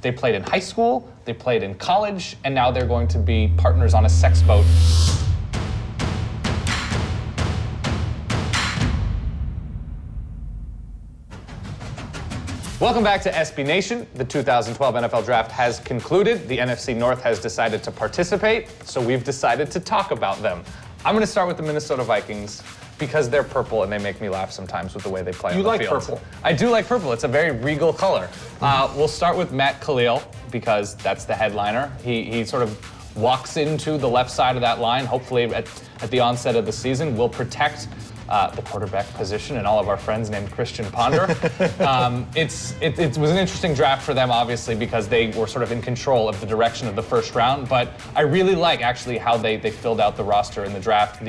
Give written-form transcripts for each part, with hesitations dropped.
They played in high school, they played in college, and now they're going to be partners on a sex boat. Welcome back to SB Nation. The 2012 NFL Draft has concluded. The NFC North has decided to participate, so we've decided to talk about them. I'm going to start with the Minnesota Vikings because they're purple and they make me laugh sometimes with the way they play on the field. You like purple? I do like purple. It's a very regal color. We'll start with Matt Khalil because that's the headliner. He sort of walks into the left side of that line, hopefully at the onset of the season, will protect the quarterback position and all of our friends named Christian Ponder. It was an interesting draft for them, obviously, because they were sort of in control of the direction of the first round. But I really like, actually, how they filled out the roster in the draft.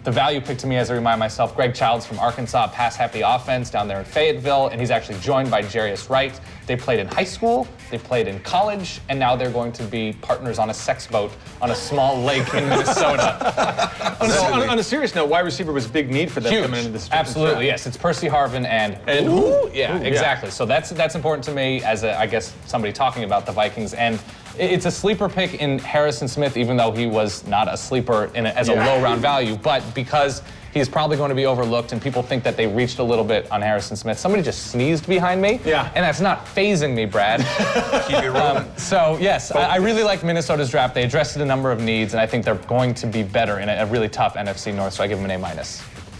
The value pick to me, as I remind myself, Greg Childs from Arkansas, pass-happy offense down there in Fayetteville, and he's actually joined by Jarius Wright. They played in high school, they played in college, and now they're going to be partners on a sex boat on a small lake in Minnesota. On a serious note, wide receiver was a big need for them coming into this. Absolutely, yes. It's Percy Harvin and who? Yeah, exactly. So that's important to me as I guess somebody talking about the Vikings. And it's a sleeper pick in Harrison Smith, even though he was not a sleeper as a low round value, but because he's probably going to be overlooked and people think that they reached a little bit on Harrison Smith. Somebody just sneezed behind me. Yeah. And that's not phasing me, Brad. Keep it rolling. So yes, I really like Minnesota's draft. They addressed a number of needs, and I think they're going to be better in a really tough NFC North, so I give them an A-.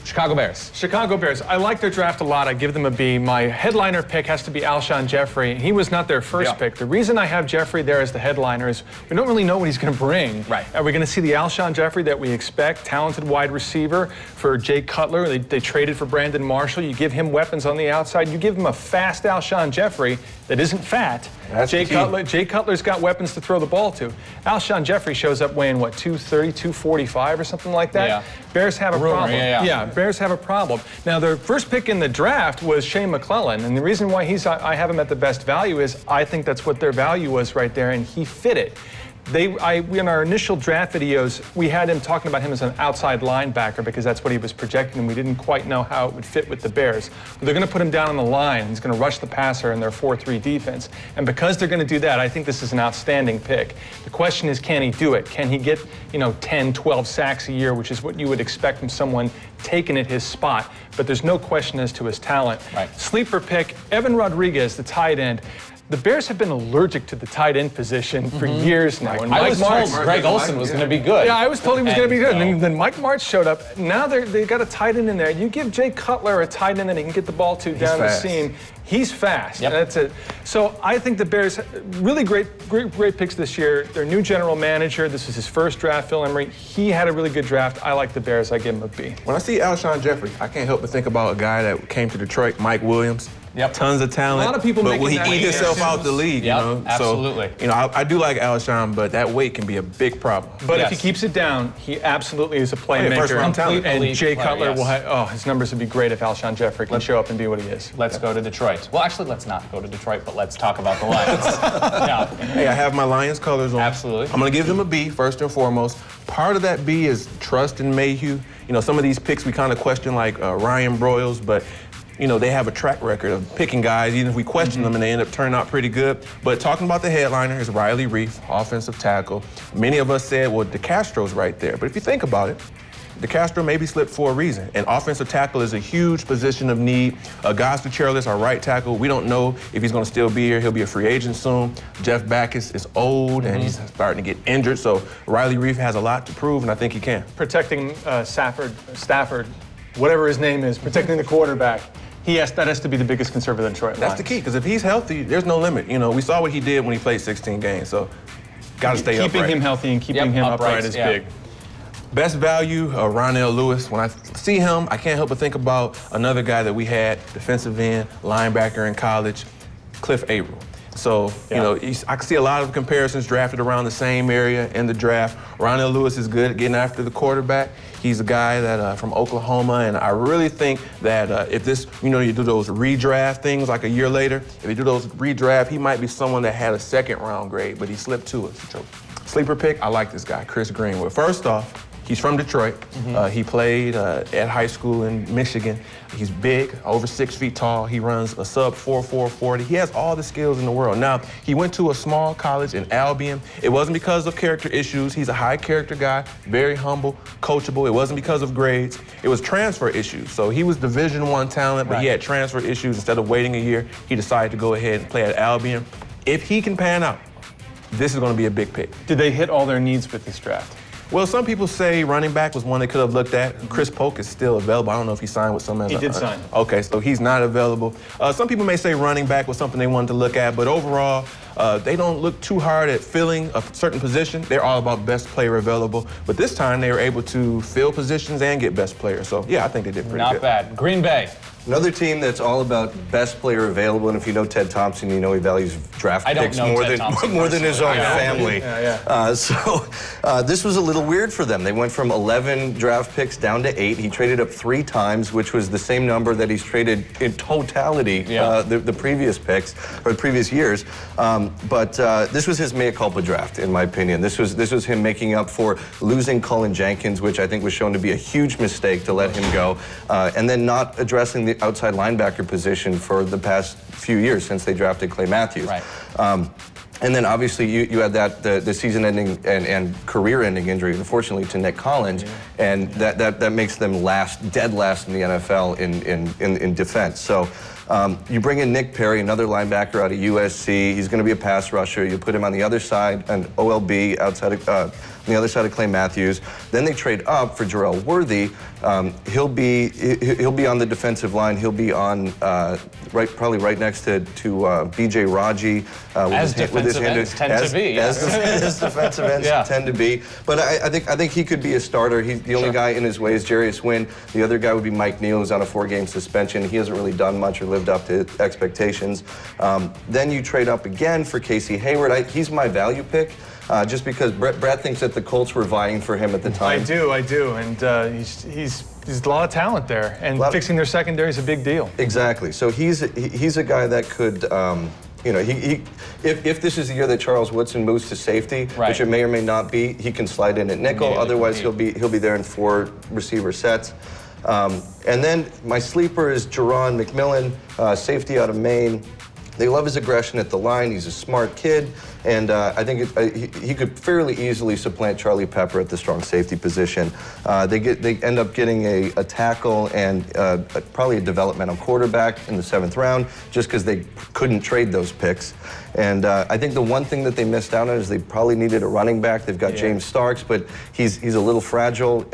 Chicago Bears. Chicago Bears. I like their draft a lot. I give them a B. My headliner pick has to be Alshon Jeffrey. He was not their first pick. The reason I have Jeffrey there as the headliner is we don't really know what he's going to bring. Right. Are we going to see the Alshon Jeffrey that we expect? Talented wide receiver for Jay Cutler. They traded for Brandon Marshall. You give him weapons on the outside. You give him a fast Alshon Jeffrey that isn't fat. Jay Cutler's got weapons to throw the ball to. Alshon Jeffrey shows up weighing, what, 230, 245 or something like that? Yeah. Bears have a problem. Yeah. Bears have a problem. Now, their first pick in the draft was Shea McClellan, and the reason why I have him at the best value is I think that's what their value was right there, and he fit it. In our initial draft videos, we had him talking about him as an outside linebacker because that's what he was projecting, and we didn't quite know how it would fit with the Bears. But they're going to put him down on the line. He's going to rush the passer in their 4-3 defense. And because they're going to do that, I think this is an outstanding pick. The question is, can he do it? Can he get, 10, 12 sacks a year, which is what you would expect from someone taking at his spot? But there's no question as to his talent. Right. Sleeper pick, Evan Rodriguez, the tight end. The Bears have been allergic to the tight end position for years now. And I was told Greg Olsen was going to be good. Yeah, I was told he was going to be good. And then Mike Martz showed up. Now they got a tight end in there. You give Jay Cutler a tight end that he can get the ball to down the seam. He's fast. Yep. That's it. So I think the Bears, really great picks this year. Their new general manager, this is his first draft, Phil Emery. He had a really good draft. I like the Bears. I give him a B. When I see Alshon Jeffrey, I can't help but think about a guy that came to Detroit, Mike Williams. Yep. Tons of talent. A lot of people but will he making that eat himself out the league? Yep, absolutely. So, I do like Alshon, but that weight can be a big problem. But if he keeps it down, he absolutely is a playmaker. First-round talent. And Jay Cutler will have, his numbers would be great if Alshon Jeffrey can show up and be what he is. Let's go to Detroit. Well, actually, let's not go to Detroit, but let's talk about the Lions. Hey, I have my Lions colors on. Absolutely. I'm going to give them a B, first and foremost. Part of that B is trust in Mayhew. Some of these picks we kind of question, like Ryan Broyles, but they have a track record of picking guys, even if we question them and they end up turning out pretty good. But talking about the headliner is Riley Reif, offensive tackle. Many of us said, well, DeCastro's right there. But if you think about it, DeCastro maybe slipped for a reason. And offensive tackle is a huge position of need. Guys Charles, our right tackle, we don't know if he's going to still be here. He'll be a free agent soon. Jeff Backus is old and he's starting to get injured. So Riley Reif has a lot to prove, and I think he can. Protecting Stafford, whatever his name is, protecting the quarterback. That has to be the biggest concern for the Detroit Lions. That's the key, because if he's healthy, there's no limit. We saw what he did when he played 16 games, so got to stay upright. Keeping him healthy and keeping him upright is big. Best value, Ronell Lewis. When I see him, I can't help but think about another guy that we had, defensive end, linebacker in college, Cliff Averill. So, I can see a lot of comparisons drafted around the same area in the draft. Ronell Lewis is good at getting after the quarterback. He's a guy that from Oklahoma, and I really think that if this, you do those redraft things like a year later, if you do those redraft, he might be someone that had a second round grade, but he slipped to us. Sleeper pick, I like this guy, Chris Greenwood. First off, He's from Detroit. He played at high school in Michigan. He's big, over 6 feet tall. He runs a sub 4.4 40. He has all the skills in the world. Now, he went to a small college in Albion. It wasn't because of character issues. He's a high character guy, very humble, coachable. It wasn't because of grades. It was transfer issues. So he was Division I talent, but he had transfer issues. Instead of waiting a year, he decided to go ahead and play at Albion. If he can pan out, this is going to be a big pick. Did they hit all their needs with this draft? Well, some people say running back was one they could have looked at. Chris Polk is still available. I don't know if he signed with someone. He did sign. Okay, so he's not available. Some people may say running back was something they wanted to look at, but overall, they don't look too hard at filling a certain position. They're all about best player available. But this time, they were able to fill positions and get best players. So, yeah, I think they did pretty good. Not bad. Green Bay. Another team that's all about best player available, and if you know Ted Thompson, you know he values draft picks more than his own family. So this was a little weird for them. They went from 11 draft picks down to 8. He traded up 3 times, which was the same number that he's traded in totality the previous picks or the previous years. But this was his mea culpa draft, in my opinion. This was him making up for losing Cullen Jenkins, which I think was shown to be a huge mistake to let him go, and then not addressing the outside linebacker position for the past few years since they drafted Clay Matthews. Right. And then obviously you had that the season-ending and career-ending injury, unfortunately, to Nick Collins, and that makes them dead last in the NFL in defense. So you bring in Nick Perry, another linebacker out of USC. He's going to be a pass rusher. You put him on the other side, an OLB outside of. On the other side of Clay Matthews. Then they trade up for Jarrell Worthy. He'll be on the defensive line. He'll be on probably right next to B.J. Raji. As defensive ends tend to be. As defensive ends tend to be. But I think he could be a starter. He's the only guy in his way is Jarius Wynn. The other guy would be Mike Neal, who's on a 4-game suspension. He hasn't really done much or lived up to expectations. Then you trade up again for Casey Hayward. He's my value pick. Just because Brett thinks that the Colts were vying for him at the time. I do, and he's a lot of talent there, and fixing their secondary is a big deal. Exactly. So he's a guy that could, if this is the year that Charles Woodson moves to safety, which it may or may not be, he can slide in at nickel. Otherwise, he'll be there in 4 receiver sets. And then my sleeper is Jerron McMillan, safety out of Maine. They love his aggression at the line. He's a smart kid, and I think he could fairly easily supplant Charlie Pepper at the strong safety position. They end up getting a tackle and probably a developmental quarterback in the 7th round, just because they couldn't trade those picks. And I think the one thing that they missed out on is they probably needed a running back. They've got James Starks, but he's a little fragile.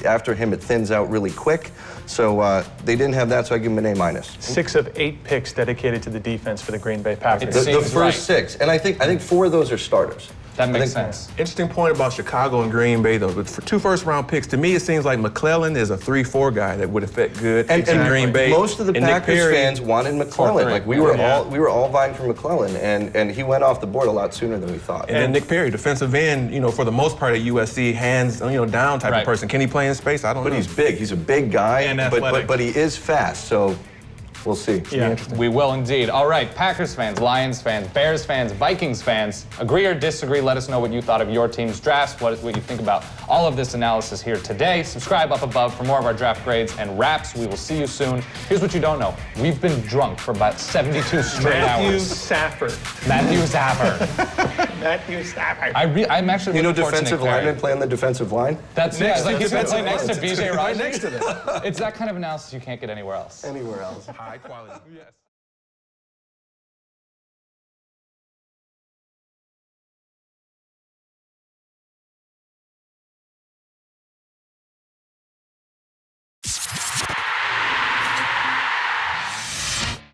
After him, it thins out really quick. So they didn't have that, so I give him an A-. 6 of 8 picks dedicated to the defense for the Green Bay Packers. The first 6, and I think 4 of those are starters. That makes sense. Interesting point about Chicago and Green Bay, though. But for 2 first-round picks, to me, it seems like McClellan is a 3-4 guy that would have fit good in Green Bay. Most of the Packers fans wanted McClellan. Like we were all vying for McClellan, and he went off the board a lot sooner than we thought. And then Nick Perry, defensive end, for the most part at USC, hands down type of person. Can he play in space? I don't know. But he's big. He's a big guy, and athletic. But he is fast. So. We'll see. Yeah, we will indeed. All right, Packers fans, Lions fans, Bears fans, Vikings fans, agree or disagree, let us know what you thought of your team's drafts, what you think about all of this analysis here today. Subscribe up above for more of our draft grades and wraps. We will see you soon. Here's what you don't know. We've been drunk for about 72 straight hours. Matthew Stafford. I'm actually looking forward to defensive lineman play on the defensive line? That's next like he's going to play next to B.J. Raji. Right next to them. It's that kind of analysis you can't get anywhere else. Anywhere else. High quality. Yes.